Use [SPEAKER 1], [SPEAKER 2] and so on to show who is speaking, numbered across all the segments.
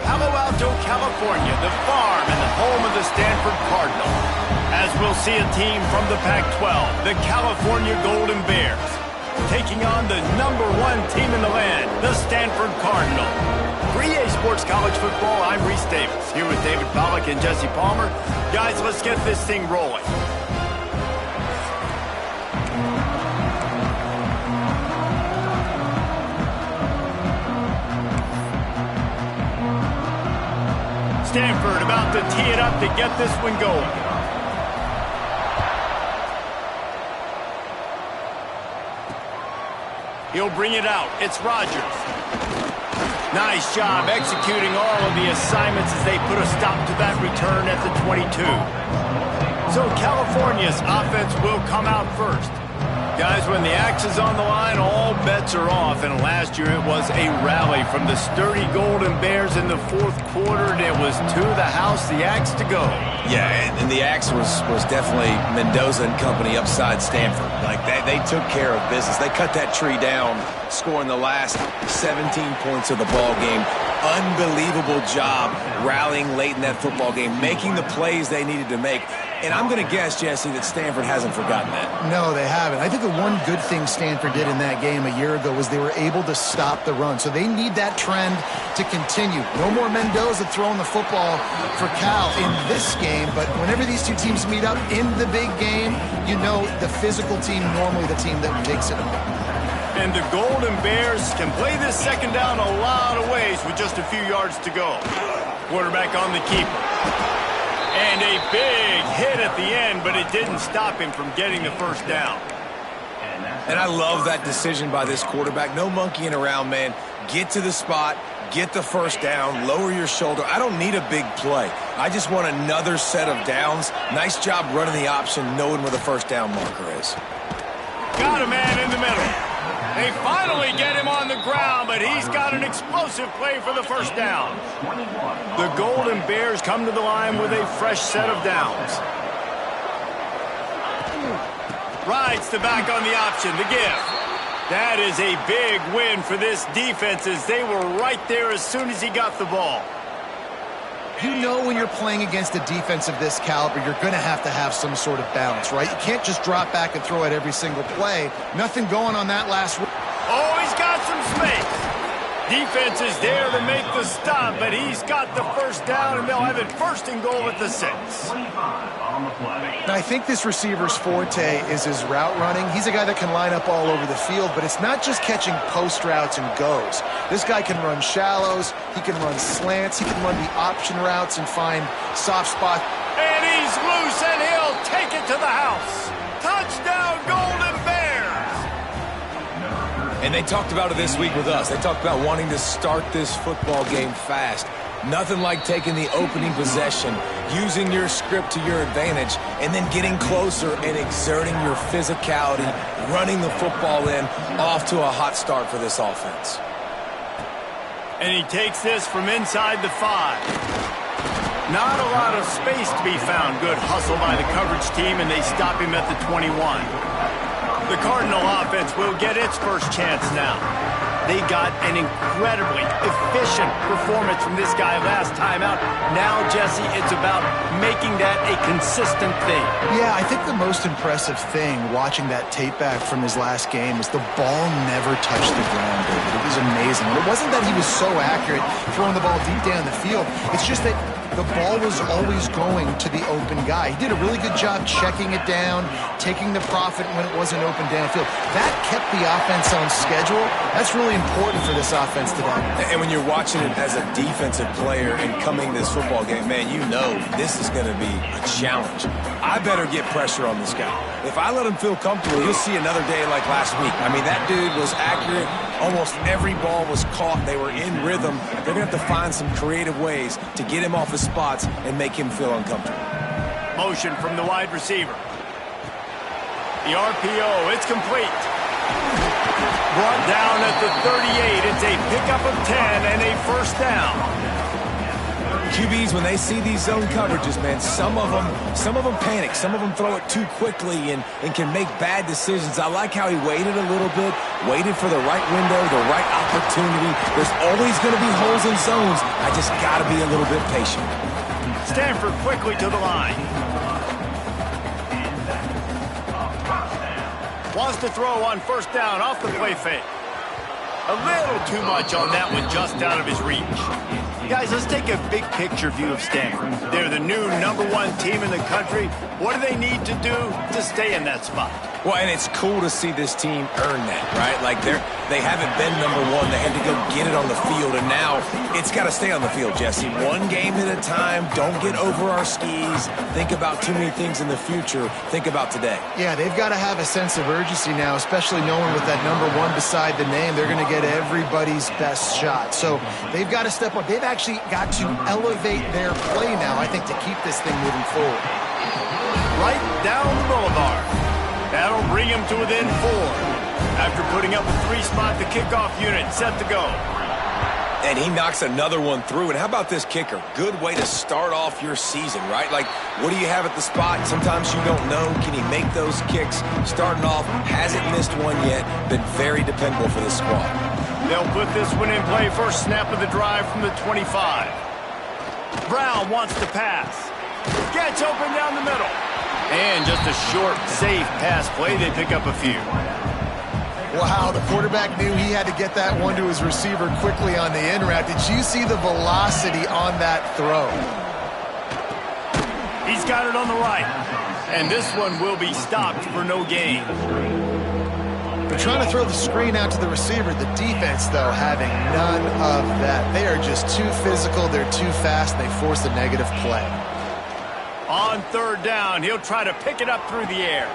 [SPEAKER 1] Palo Alto, California, the farm and the home of the Stanford Cardinal. As we'll see a team from the Pac-12, the California Golden Bears, taking on the #1 team in the land, the Stanford Cardinal. For EA Sports College Football, I'm Reese Davis, here with David Pollack and Jesse Palmer. Guys, let's get this thing rolling. Stanford about to tee it up to get this one going. He'll bring it out. It's Rodgers. Nice job executing all of the assignments as they put a stop to that return at the 22. So California's offense will come out first. Guys, when the axe is on the line, all bets are off. And last year it was a rally from the sturdy Golden Bears in the fourth quarter, and it was to the house, the axe to go.
[SPEAKER 2] Yeah, and the axe was definitely Mendoza and company upside Stanford. Like, they took care of business. They cut that tree down, scoring the last 17 points of the ball game. Unbelievable job rallying late in that football game, making the plays they needed to make. And I'm going to guess, Jesse, that Stanford hasn't forgotten that.
[SPEAKER 3] No, they haven't. I think the one good thing Stanford did in that game a year ago was they were able to stop the run. So they need that trend to continue. No more Mendoza throwing the football for Cal in this game, but whenever these two teams meet up in the big game, you know the physical team, normally the team that takes it.
[SPEAKER 1] And the Golden Bears can play this second down a lot of ways with just a few yards to go. Quarterback on the keeper. And a big hit at the end, but it didn't stop him from getting the first down.
[SPEAKER 2] And I love that decision by this quarterback. No monkeying around, man. Get to the spot, get the first down, lower your shoulder. I don't need a big play. I just want another set of downs. Nice job running the option, knowing where the first down marker is.
[SPEAKER 1] Got a man in the middle. They finally get him on the ground, but he's got an explosive play for the first down. The Golden Bears come to the line with a fresh set of downs. Rides the back on the option, the give. That is a big win for this defense as they were right there as soon as he got the ball.
[SPEAKER 3] You know when you're playing against a defense of this caliber, you're going to have some sort of balance, right? You can't just drop back and throw it every single play. Nothing going on that last...
[SPEAKER 1] Oh, he's got some space. Defense is there to make the stop, but he's got the first down, and they'll have it first and goal at the 6.
[SPEAKER 3] Now, I think this receiver's forte is his route running. He's a guy that can line up all over the field, but it's not just catching post routes and goes. This guy can run shallows, he can run slants, he can run the option routes and find soft spots.
[SPEAKER 1] And he's loose, and he'll take it to the house. Touchdown, Golden Bears!
[SPEAKER 2] And they talked about it this week with us. They talked about wanting to start this football game fast. Nothing like taking the opening possession, using your script to your advantage, and then getting closer and exerting your physicality, running the football in, off to a hot start for this offense.
[SPEAKER 1] And he takes this from inside the 5. Not a lot of space to be found. Good hustle by the coverage team, and they stop him at the 21. The Cardinal offense will get its first chance now. They got an incredibly efficient performance from this guy last time out. Now, Jesse, it's about making that a consistent thing.
[SPEAKER 3] Yeah, I think the most impressive thing watching that tape back from his last game is the ball never touched the ground, David. It was amazing. And it wasn't that he was so accurate throwing the ball deep down the field. It's just that the ball was always going to the open guy. He did a really good job checking it down, taking the profit when it wasn't open downfield. That kept the offense on schedule. That's really important for this offense today.
[SPEAKER 2] And when you're watching it as a defensive player and coming this football game, man, you know this is going to be a challenge. I better get pressure on this guy. If I let him feel comfortable, you'll see another day like last week. I mean, that dude was accurate. Almost every ball was caught. They were in rhythm. They're going to have to find some creative ways to get him off his spots and make him feel uncomfortable.
[SPEAKER 1] Motion from the wide receiver. The RPO, it's complete. Brought down at the 38. It's a pickup of 10 and a first down.
[SPEAKER 2] QBs, when they see these zone coverages, man, some of them panic. Some of them throw it too quickly and can make bad decisions. I like how he waited a little bit, waited for the right window, the right opportunity. There's always going to be holes in zones. I just got to be a little bit patient.
[SPEAKER 1] Stanford quickly to the line. Wants to throw on first down off the play fake. A little too much on that one, just out of his reach. Guys, let's take a big picture view of Stanford. They're the new #1 team in the country. What do they need to do to stay in that spot?
[SPEAKER 2] Well, and it's cool to see this team earn that, right? Like they haven't been #1. They had to go get it on the field, and now it's got to stay on the field, Jesse. One game at a time. Don't get over our skis. Think about too many things in the future. Think about today.
[SPEAKER 3] Yeah, they've got to have a sense of urgency now, especially knowing with that #1 beside the name, they're going to get everybody's best shot. So they've got to step up. They've actually got to elevate their play now, I think, to keep this thing moving forward.
[SPEAKER 1] Right down the boulevard. That'll bring him to within 4. After putting up a 3-spot, the kickoff unit set to go.
[SPEAKER 2] And he knocks another one through. And how about this kicker? Good way to start off your season, right? Like, what do you have at the spot? Sometimes you don't know. Can he make those kicks? Starting off, hasn't missed one yet. Been very dependable for this squad.
[SPEAKER 1] They'll put this one in play. First snap of the drive from the 25. Brown wants to pass. Gets open down the middle. And just a short, safe pass play. They pick up a few.
[SPEAKER 3] Wow, the quarterback knew he had to get that one to his receiver quickly on the in route. Did you see the velocity on that throw?
[SPEAKER 1] He's got it on the right. And this one will be stopped for no gain.
[SPEAKER 3] They're trying to throw the screen out to the receiver. The defense, though, having none of that. They are just too physical. They're too fast. They force a negative play.
[SPEAKER 1] On third down, he'll try to pick it up through the air.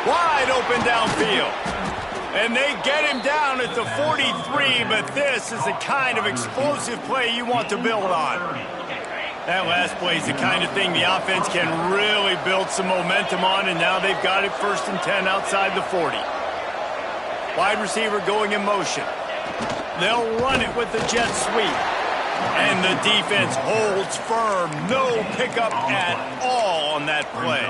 [SPEAKER 1] Wide open downfield. And they get him down at the 43, but this is the kind of explosive play you want to build on. That last play is the kind of thing the offense can really build some momentum on, and now they've got it 1st and 10 outside the 40. Wide receiver going in motion. They'll run it with the jet sweep. And the defense holds firm. No pickup at all on that play.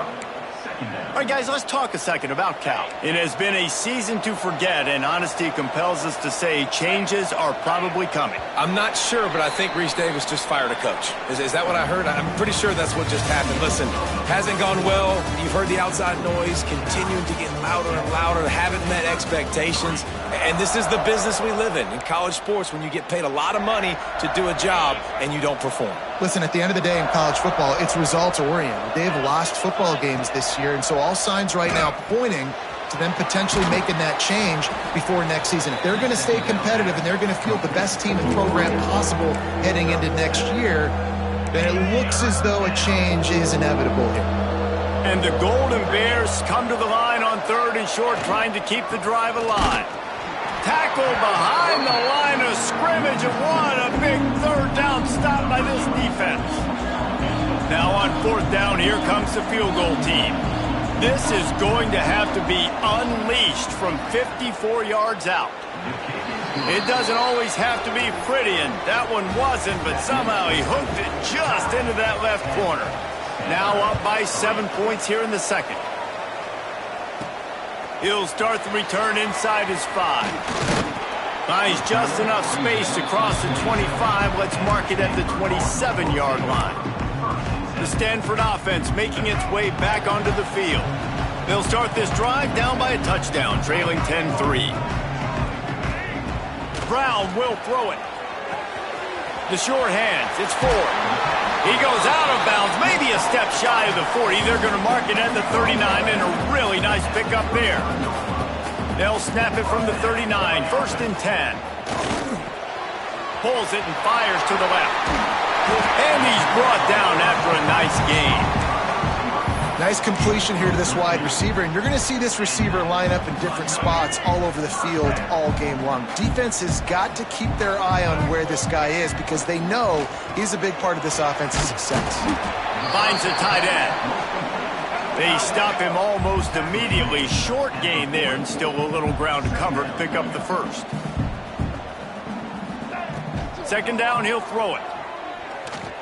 [SPEAKER 1] All right, guys, let's talk a second about Cal. It has been a season to forget, and honesty compels us to say changes are probably coming.
[SPEAKER 2] I'm not sure, but I think Reese Davis just fired a coach. Is that what I heard? I'm pretty sure that's what just happened. Listen, hasn't gone well. You've heard the outside noise, continuing to get louder and louder, haven't met expectations. And this is the business we live in college sports, when you get paid a lot of money to do a job and you don't perform.
[SPEAKER 3] Listen, at the end of the day in college football, it's results-oriented. They've lost football games this year, and so all signs right now pointing to them potentially making that change before next season. If they're going to stay competitive and they're going to field the best team and program possible heading into next year, then it looks as though a change is inevitable here.
[SPEAKER 1] And the Golden Bears come to the line on 3rd and short, trying to keep the drive alive. Tackle behind the line of scrimmage, and what a big 3rd down stop by this defense. Now on 4th down, here comes the field goal team. This is going to have to be unleashed from 54 yards out. It doesn't always have to be pretty, and that one wasn't, but somehow he hooked it just into that left corner. Now up by 7 points here in the 2nd. He'll start the return inside his 5. Finds just enough space to cross the 25. Let's mark it at the 27-yard line. The Stanford offense making its way back onto the field. They'll start this drive down by a touchdown, trailing 10-3. Brown will throw it. The short hands, it's Ford. He goes out of bounds, maybe a step shy of the 40. They're going to mark it at the 39, and a really nice pickup there. They'll snap it from the 39, 1st and 10. Pulls it and fires to the left. And he's brought down after a nice gain.
[SPEAKER 3] Nice completion here to this wide receiver, and you're going to see this receiver line up in different spots all over the field all game long. Defense has got to keep their eye on where this guy is because they know he's a big part of this offense's success.
[SPEAKER 1] Finds a tight end. They stop him almost immediately. Short gain there, and still a little ground to cover to pick up the 1st. 2nd down, he'll throw it.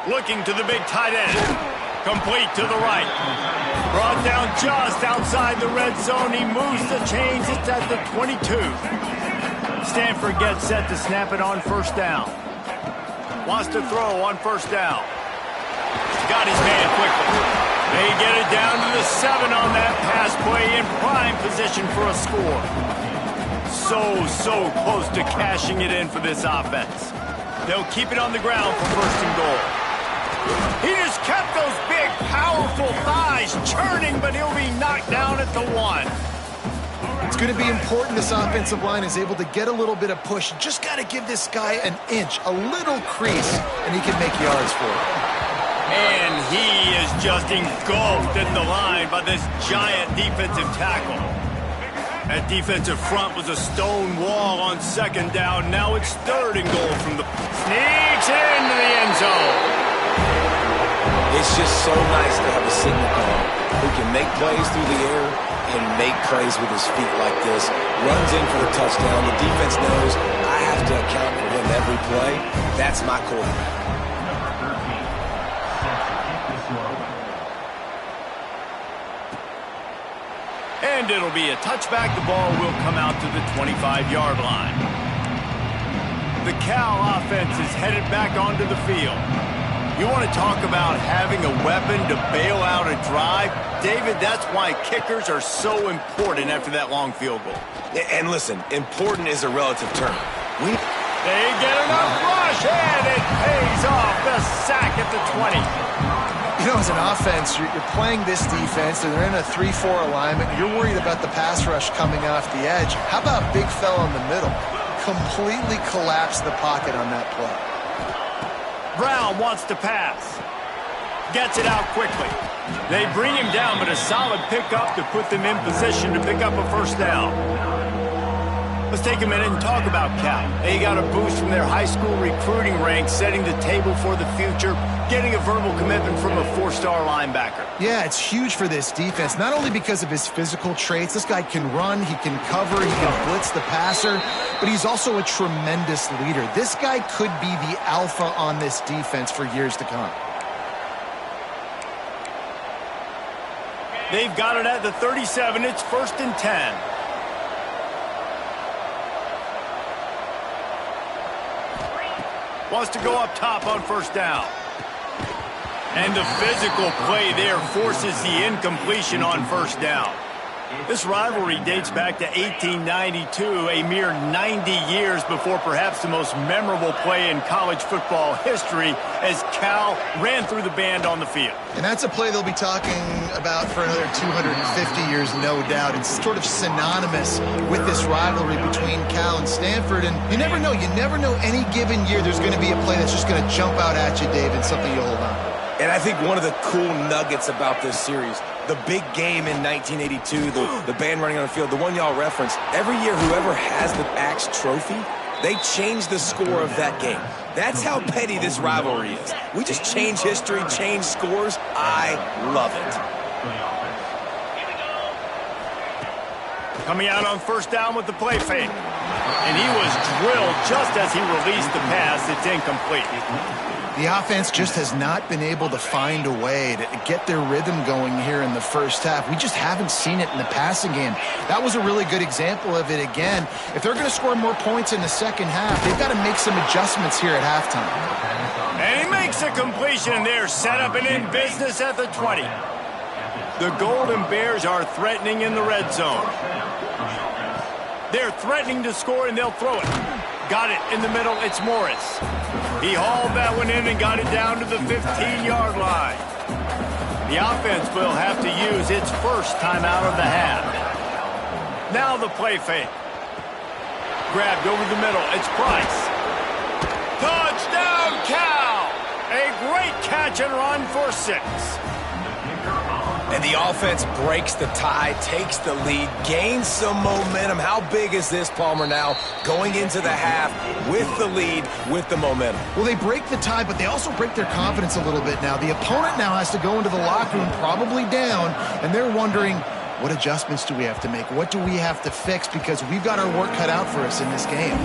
[SPEAKER 1] Looking to the big tight end. Complete to the right. Brought down just outside the red zone. He moves the chains. It's at the 22. Stanford gets set to snap it on first down. Wants to throw on first down. Got his man quickly. They get it down to the 7 on that pass play in prime position for a score. So close to cashing it in for this offense. They'll keep it on the ground for first and goal. He just kept those big, powerful thighs churning, but he'll be knocked down at the 1.
[SPEAKER 3] It's going to be important this offensive line is able to get a little bit of push. Just got to give this guy an inch, a little crease, and he can make yards for it.
[SPEAKER 1] And he is just engulfed at the line by this giant defensive tackle. That defensive front was a stone wall on second down. Now it's third and goal from the... Sneaks into the end zone.
[SPEAKER 2] It's just so nice to have a signal call who can make plays through the air and make plays with his feet like this. Runs in for the touchdown. The defense knows I have to account for him every play. That's my quarterback.
[SPEAKER 1] And it'll be a touchback. The ball will come out to the 25-yard line. The Cal offense is headed back onto the field. You want to talk about having a weapon to bail out a drive? David, that's why kickers are so important after that long field goal.
[SPEAKER 2] And listen, important is a relative term.
[SPEAKER 1] They get enough rush, and it pays off. The sack at the 20.
[SPEAKER 3] You know, as an offense, you're playing this defense, and they're in a 3-4 alignment. You're worried about the pass rush coming off the edge. How about big fella in the middle? Completely collapsed the pocket on that play.
[SPEAKER 1] Brown wants to pass. Gets it out quickly. They bring him down, but a solid pickup to put them in position to pick up a first down. Let's take a minute and talk about Cal. They got a boost from their high school recruiting ranks, setting the table for the future, getting a verbal commitment from a 4-star linebacker.
[SPEAKER 3] Yeah, it's huge for this defense, not only because of his physical traits. This guy can run, he can cover, he can blitz the passer, but he's also a tremendous leader. This guy could be the alpha on this defense for years to come.
[SPEAKER 1] They've got it at the 37. It's 1st and 10. Wants to go up top on first down. And the physical play there forces the incompletion on first down. This rivalry dates back to 1892, a mere 90 years before perhaps the most memorable play in college football history as Cal ran through the band on the field.
[SPEAKER 3] And that's a play they'll be talking about for another 250 years, no doubt. It's sort of synonymous with this rivalry between Cal and Stanford. And you never know any given year there's going to be a play that's just going to jump out at you, David, something you'll hold on to.
[SPEAKER 2] And I think one of the cool nuggets about this series, the big game in 1982, the band running on the field, the one y'all referenced, every year whoever has the Axe trophy, they change the score of that game. That's how petty this rivalry is. We just change history, change scores. I love it.
[SPEAKER 1] Coming out on first down with the play fake. And he was drilled just as he released the pass. It's incomplete.
[SPEAKER 3] The offense just has not been able to find a way to get their rhythm going here in the first half. We just haven't seen it in the passing game. That was a really good example of it again. If they're going to score more points in the second half, they've got to make some adjustments here at halftime.
[SPEAKER 1] And he makes a completion there, set up and in business at the 20. The Golden Bears are threatening in the red zone. They're threatening to score, and they'll throw it. Got it in the middle. It's Morris. He hauled that one in and got it down to the 15-yard line. The offense will have to use its first timeout of the half. Now the play fake. Grabbed over the middle. It's Price. Touchdown, Cal! A great catch and run for 6.
[SPEAKER 2] And the offense breaks the tie, takes the lead, gains some momentum. How big is this, Palmer, now going into the half with the lead, with the momentum?
[SPEAKER 3] Well, they break the tie, but they also break their confidence a little bit now. The opponent now has to go into the locker room probably down, and they're wondering, what adjustments do we have to make? What do we have to fix? Because we've got our work cut out for us in this game.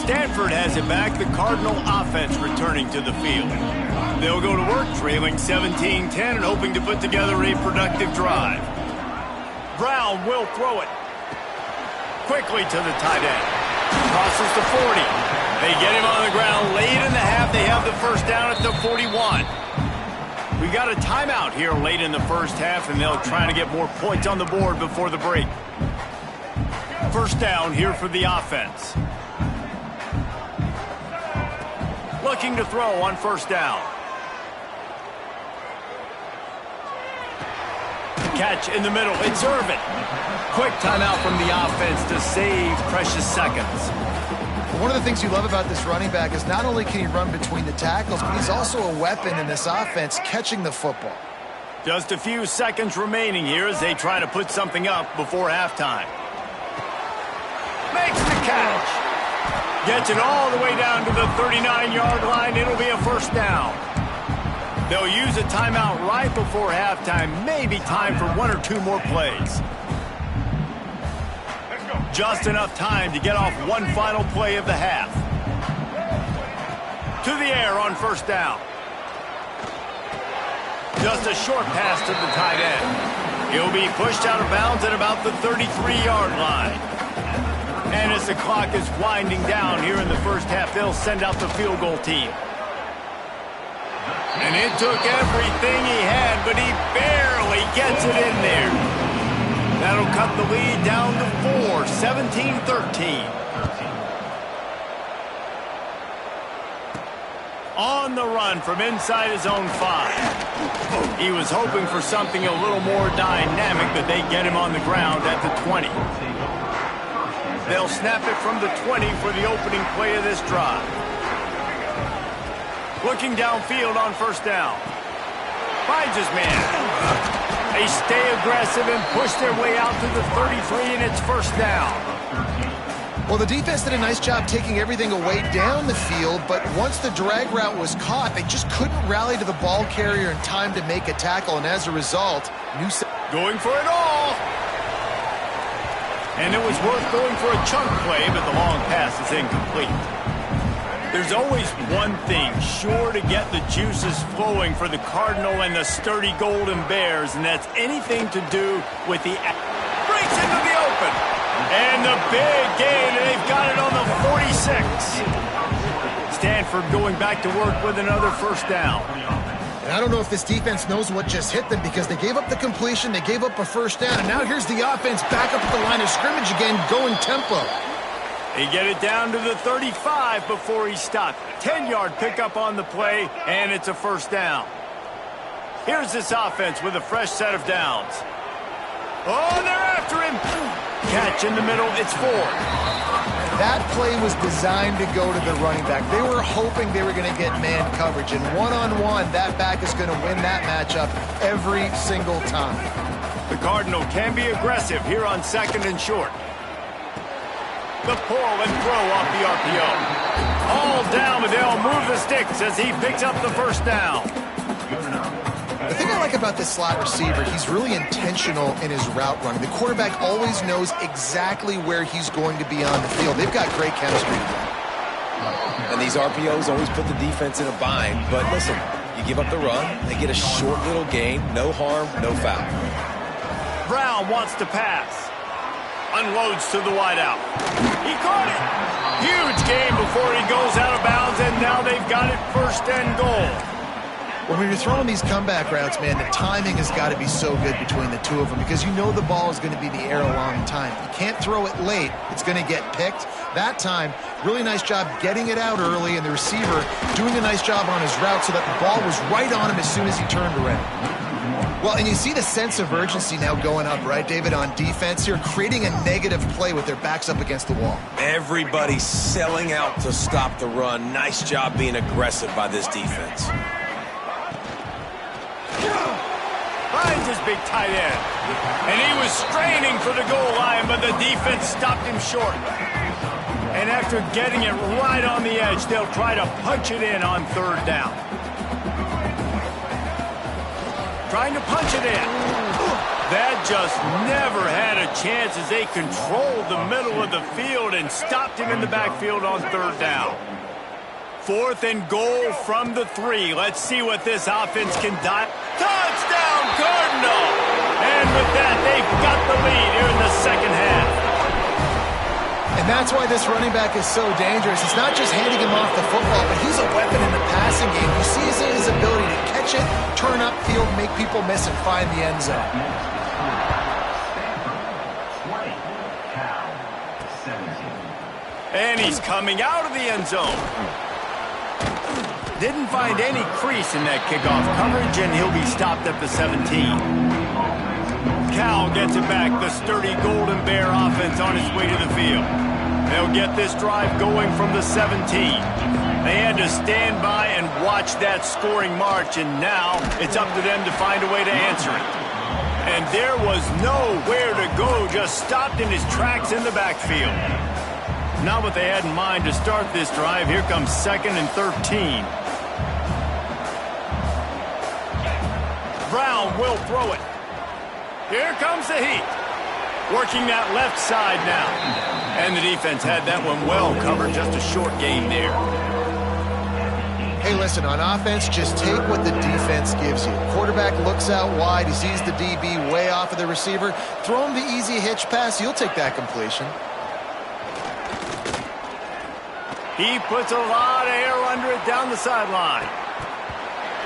[SPEAKER 1] Stanford has it back. The Cardinal offense returning to the field. They'll go to work trailing 17-10 and hoping to put together a productive drive. Brown will throw it. Quickly to the tight end. Crosses the 40. They get him on the ground late in the half. They have the first down at the 41. We got a timeout here late in the first half, and they'll try to get more points on the board before the break. First down here for the offense. Looking to throw on first down. Catch in the middle. It's Irvin. Quick timeout from the offense to save precious seconds.
[SPEAKER 3] One of the things you love about this running back is not only can he run between the tackles, but he's also a weapon in this offense catching the football.
[SPEAKER 1] Just a few seconds remaining here as they try to put something up before halftime. Makes the catch. Gets it all the way down to the 39-yard line. It'll be a first down. They'll use a timeout right before halftime. Maybe time for one or two more plays. Just enough time to get off one final play of the half. To the air on first down. Just a short pass to the tight end. He'll be pushed out of bounds at about the 33-yard line. And as the clock is winding down here in the first half, they'll send out the field goal team. And it took everything he had, but he barely gets it in there. That'll cut the lead down to 4, 17-13. On the run from inside his own 5. He was hoping for something a little more dynamic, but they get him on the ground at the 20. They'll snap it from the 20 for the opening play of this drive. Looking downfield on first down. Finds his man. They stay aggressive and push their way out to the 33, and it's first down.
[SPEAKER 3] Well, the defense did a nice job taking everything away down the field, but once the drag route was caught, they just couldn't rally to the ball carrier in time to make a tackle, and as a result,
[SPEAKER 1] going for it all. And it was worth going for a chunk play, but the long pass is incomplete. There's always one thing sure to get the juices flowing for the Cardinal and the sturdy Golden Bears, and that's anything to do with the... Breaks into the open. And the big gain, and they've got it on the 46. Stanford going back to work with another first down.
[SPEAKER 3] And I don't know if this defense knows what just hit them because they gave up the completion, they gave up a first down, and now here's the offense back up at the line of scrimmage again, going tempo.
[SPEAKER 1] They get it down to the 35 before he stopped. 10-yard pickup on the play, and it's a first down. Here's this offense with a fresh set of downs. Oh, they're after him. Catch in the middle, it's 4.
[SPEAKER 3] That play was designed to go to the running back. They were hoping they were going to get man coverage, and one-on-one, that back is going to win that matchup every single time.
[SPEAKER 1] The Cardinal can be aggressive here on second and short. The pull and throw off the RPO. All down, but they'll move the sticks as he picks up the first down.
[SPEAKER 3] The thing I like about this slot receiver, he's really intentional in his route running. The quarterback always knows exactly where he's going to be on the field. They've got great chemistry together.
[SPEAKER 2] And these RPOs always put the defense in a bind. But listen, you give up the run, they get a short little gain, no harm, no foul.
[SPEAKER 1] Brown wants to pass. Unloads to the wideout. He caught it. Huge gain before he goes out of bounds, and now they've got it first and goal.
[SPEAKER 3] Well, when you're throwing these comeback routes, man, the timing has got to be so good between the two of them because you know the ball is going to be in the air a long time. You can't throw it late. It's going to get picked. That time, really nice job getting it out early, and the receiver doing a nice job on his route so that the ball was right on him as soon as he turned around. Well, and you see the sense of urgency now going up, right, David, on defense here, creating a negative play with their backs up against the wall.
[SPEAKER 2] Everybody's selling out to stop the run. Nice job being aggressive by this defense.
[SPEAKER 1] Finds his big tight end. And he was straining for the goal line, but the defense stopped him short. And after getting it right on the edge, they'll try to punch it in on third down. Trying to punch it in. That just never had a chance as they controlled the middle of the field and stopped him in the backfield on third down. 4th and goal from the 3. Let's see what this offense can do. Touchdown, Cardinal! And with that, they've got the lead here in the second half.
[SPEAKER 3] And that's why this running back is so dangerous. It's not just handing him off the football, but he's a weapon in the passing game. You see his ability to catch it, turn upfield, make people miss, and find the end zone.
[SPEAKER 1] And he's coming out of the end zone. Didn't find any crease in that kickoff coverage, and he'll be stopped at the 17. Cal gets it back. The sturdy Golden Bear offense on its way to the field. They'll get this drive going from the 17. They had to stand by and watch that scoring march, and now it's up to them to find a way to answer it. And there was nowhere to go, just stopped in his tracks in the backfield. Not what they had in mind to start this drive. Here comes 2nd and 13. Brown will throw it. Here comes the heat. Working that left side now. And the defense had that one well covered. Just a short gain there.
[SPEAKER 3] Hey, listen, on offense, just take what the defense gives you. Quarterback looks out wide. He sees the DB way off of the receiver. Throw him the easy hitch pass. You'll take that completion.
[SPEAKER 1] He puts a lot of air under it down the sideline.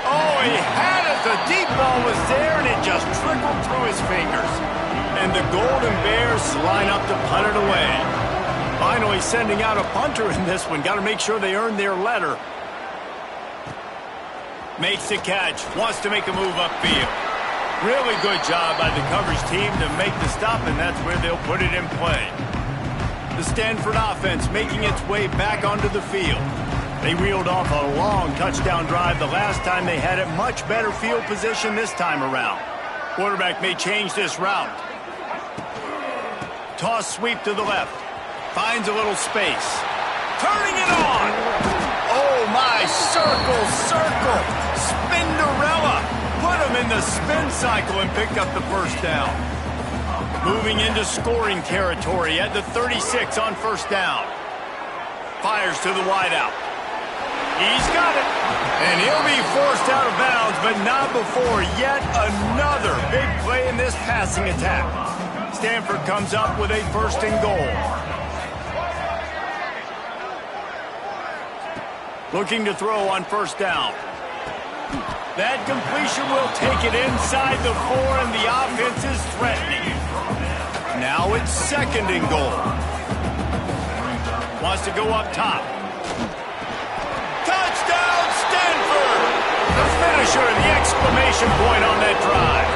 [SPEAKER 1] Oh, he had it. The deep ball was there, and it just trickled through his fingers. And the Golden Bears line up to punt it away. Finally sending out a punter in this one. Got to make sure they earn their letter. Makes the catch. Wants to make a move upfield. Really good job by the coverage team to make the stop, and that's where they'll put it in play. The Stanford offense making its way back onto the field. They reeled off a long touchdown drive the last time they had it. Much better field position this time around. Quarterback may change this route. Toss sweep to the left. Finds a little space. Turning it on. Oh, my. Circle, circle. Spinderella. Put him in the spin cycle and picked up the first down. Moving into scoring territory at the 36 on first down. Fires to the wideout. He's got it. And he'll be forced out of bounds, but not before yet another big play in this passing attack. Stanford comes up with a 1st and goal. Looking to throw on first down. That completion will take it inside the 4, and the offense is threatening. Now it's 2nd and goal. Wants to go up top. Touchdown, Stanford! The finisher, the exclamation point on that drive.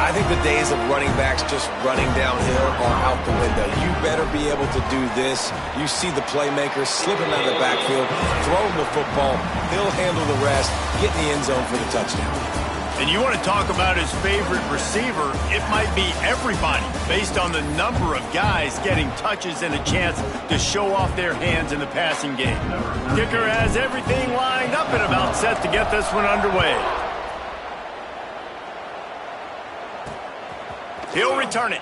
[SPEAKER 2] I think the days of running backs just running downhill are out the window. You better be able to do this. You see the playmakers slipping out of the backfield, throw him the football, he'll handle the rest, get in the end zone for the touchdown.
[SPEAKER 1] And you want to talk about his favorite receiver, it might be everybody, based on the number of guys getting touches and a chance to show off their hands in the passing game. Kicker has everything lined up and about set to get this one underway. He'll return it.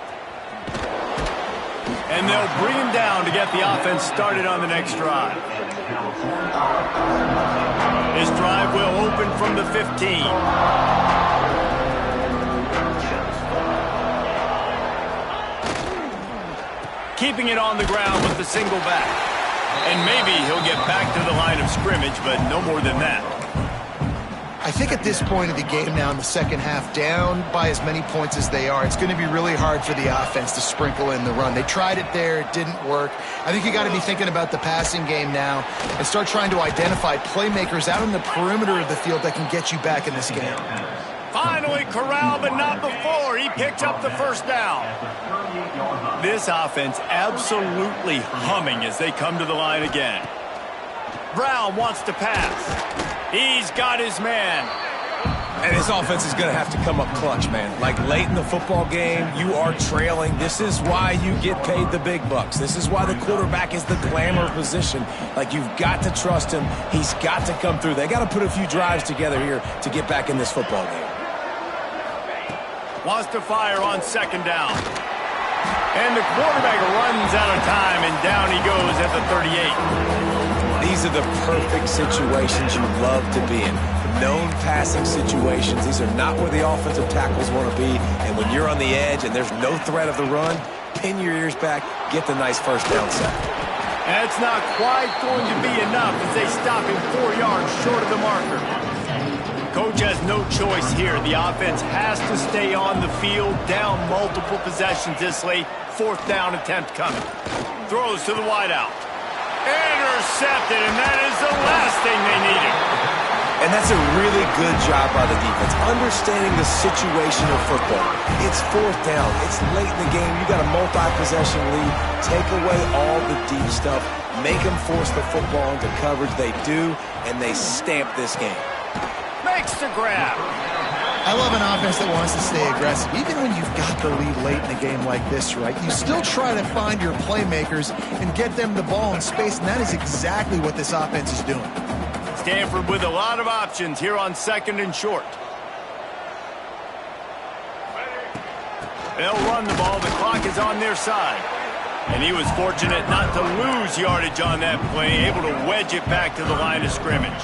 [SPEAKER 1] And they'll bring him down to get the offense started on the next drive. This drive will open from the 15. Keeping it on the ground with the single back. And maybe he'll get back to the line of scrimmage, but no more than that.
[SPEAKER 3] I think at this point of the game now in the second half, down by as many points as they are, it's going to be really hard for the offense to sprinkle in the run. They tried it there. It didn't work. I think you got to be thinking about the passing game now and start trying to identify playmakers out on the perimeter of the field that can get you back in this game.
[SPEAKER 1] Finally corralled, but not before. He picks up the first down. This offense absolutely humming as they come to the line again. Brown wants to pass. He's got his man.
[SPEAKER 2] And his offense is going to have to come up clutch, man. Like late in the football game, you are trailing. This is why you get paid the big bucks. This is why the quarterback is the glamour position. Like, you've got to trust him. He's got to come through. They got to put a few drives together here to get back in this football game.
[SPEAKER 1] Wants to fire on second down. And the quarterback runs out of time, and down he goes at the 38.
[SPEAKER 2] These are the perfect situations you love to be in. Known passing situations. These are not where the offensive tackles want to be. And when you're on the edge and there's no threat of the run, pin your ears back, get the nice first down sack.
[SPEAKER 1] That's not quite going to be enough as they stop him 4 yards short of the marker. Coach has no choice here. The offense has to stay on the field, down multiple possessions this late. Fourth down attempt coming. Throws to the wideout. Intercepted, and that is the last thing they needed.
[SPEAKER 2] And that's a really good job by the defense, understanding the situation of football. It's fourth down. It's late in the game. You got a multi-possession lead. Take away all the deep stuff. Make them force the football into coverage. They do, and they stamp this game.
[SPEAKER 1] Makes the grab.
[SPEAKER 3] I love an offense that wants to stay aggressive. Even when you've got the lead late in the game like this, right, you still try to find your playmakers and get them the ball in space, and that is exactly what this offense is doing.
[SPEAKER 1] Stanford with a lot of options here on second and short. They'll run the ball. The clock is on their side. And he was fortunate not to lose yardage on that play, able to wedge it back to the line of scrimmage.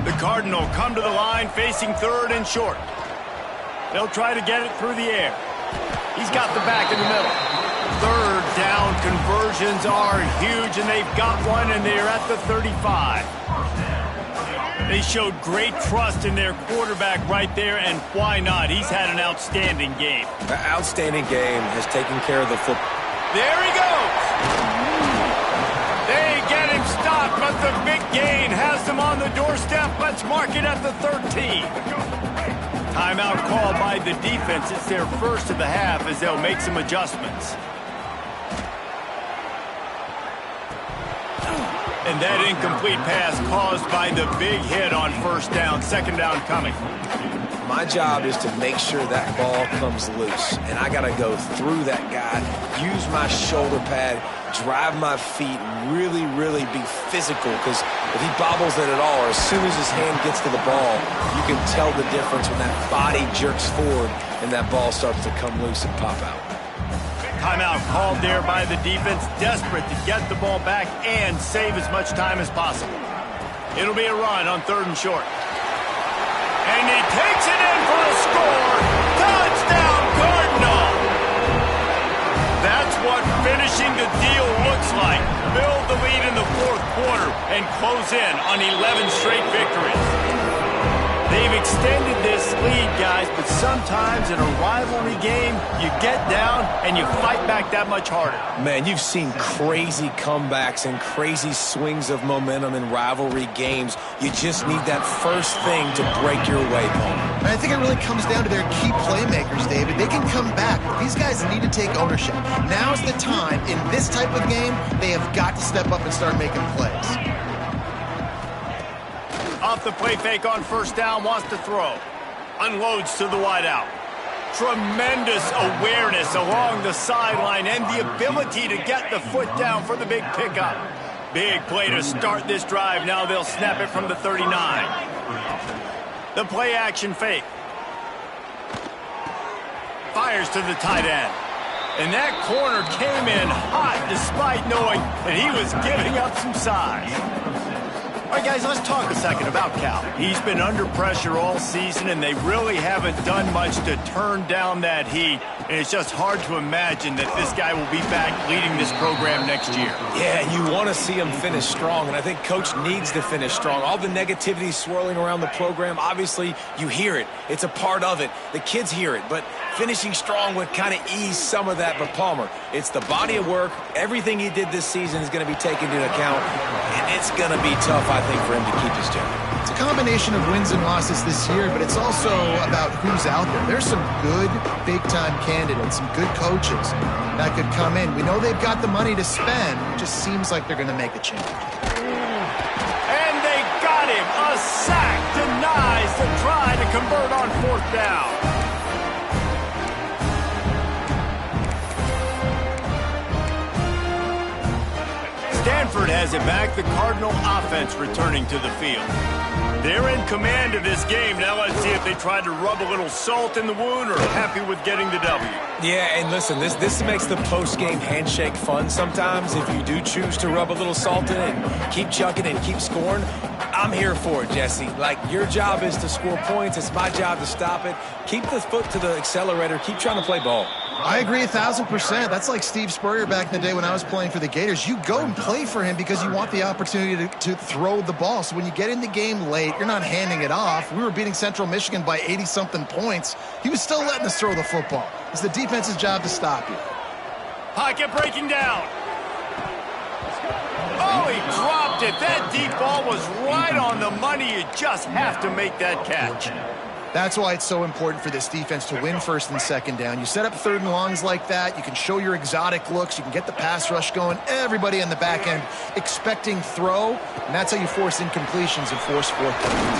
[SPEAKER 1] The Cardinal come to the line facing third and short. They'll try to get it through the air. He's got the back in the middle. Third down conversions are huge, and they've got one, and they're at the 35. They showed great trust in their quarterback right there, and why not? He's had an outstanding game.
[SPEAKER 2] An outstanding game, has taken care of the football.
[SPEAKER 1] There he goes. They get him stopped, but the big gain has them on the doorstep. Let's mark it at the 13. Timeout called by the defense. It's their first of the half as they'll make some adjustments. And that incomplete pass caused by the big hit on first down. Second down coming.
[SPEAKER 2] My job is to make sure that ball comes loose. And I got to go through that guy, use my shoulder pad, drive my feet, really, really be physical. Because if he bobbles it at all, or as soon as his hand gets to the ball, you can tell the difference when that body jerks forward and that ball starts to come loose and pop out.
[SPEAKER 1] Timeout called there by the defense, desperate to get the ball back and save as much time as possible. It'll be a run on third and short. And he takes it in for a score. Touchdown, Cardinal! That's what finishing the deal looks like. Build the lead in the fourth quarter and close in on 11 straight victories. They've extended this lead, guys, but sometimes in a rivalry game, you get down and you fight back that much harder.
[SPEAKER 2] Man, you've seen crazy comebacks and crazy swings of momentum in rivalry games. You just need that first thing to break your way, Paul.
[SPEAKER 3] And I think it really comes down to their key playmakers, David. They can come back, but these guys need to take ownership. Now's the time. In this type of game, they have got to step up and start making plays.
[SPEAKER 1] Off the play fake on first down, wants to throw. Unloads to the wideout. Tremendous awareness along the sideline and the ability to get the foot down for the big pickup. Big play to start this drive. Now they'll snap it from the 39. The play action fake. Fires to the tight end. And that corner came in hot despite knowing that he was giving up some size. All right, guys, let's talk a second about Cal. He's been under pressure all season, and they really haven't done much to turn down that heat. And it's just hard to imagine that this guy will be back leading this program next year.
[SPEAKER 2] Yeah, you want to see him finish strong, and I think Coach needs to finish strong. All the negativity swirling around the program, obviously, you hear it. It's a part of it. The kids hear it, but finishing strong would kind of ease some of that. But Palmer, it's the body of work. Everything he did this season is going to be taken into account, and it's going to be tough, I think, for him to keep his job.
[SPEAKER 3] It's a combination of wins and losses this year, but it's also about who's out there. There's some good big-time candidates, some good coaches that could come in. We know they've got the money to spend. It just seems like they're going to make a change.
[SPEAKER 1] And they got it. game. A sack denies the try to convert on 4th down. Stanford has it back. The Cardinal offense returning to the field. They're in command of this game. Now let's see if they try to rub a little salt in the wound or are happy with getting the W.
[SPEAKER 2] Yeah, and listen, this makes the post-game handshake fun sometimes. If you do choose to rub a little salt in it and keep chucking and keep scoring, I'm here for it, Jesse. Like, your job is to score points. It's my job to stop it. Keep the foot to the accelerator. Keep trying to play ball.
[SPEAKER 3] I agree 1,000%. That's like Steve Spurrier back in the day when I was playing for the Gators. You go and play for him because you want the opportunity to throw the ball. So when you get in the game late, you're not handing it off. We were beating Central Michigan by 80-something points. He was still letting us throw the football. It's the defense's job to stop you.
[SPEAKER 1] Pocket breaking down. Oh, he dropped it. That deep ball was right on the money. You just have to make that catch.
[SPEAKER 3] That's why it's so important for this defense to win 1st and 2nd down. You set up 3rd and longs like that. You can show your exotic looks. You can get the pass rush going. Everybody on the back end expecting throw, and that's how you force incompletions and force 4th downs.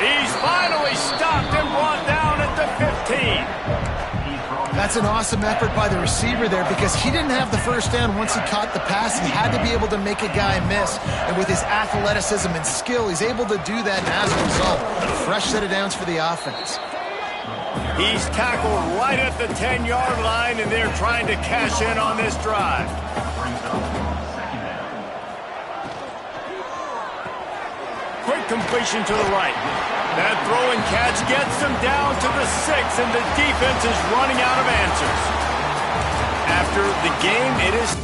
[SPEAKER 1] He's finally stopped and brought down at the 15.
[SPEAKER 3] That's an awesome effort by the receiver there because he didn't have the 1st down once he caught the pass. He had to be able to make a guy miss. And with his athleticism and skill, he's able to do that. And as a result, a fresh set of downs for the offense.
[SPEAKER 1] He's tackled right at the 10-yard line, and they're trying to cash in on this drive. Quick completion to the right. That throw and catch gets them down to the 6, and the defense is running out of answers. After the game, it is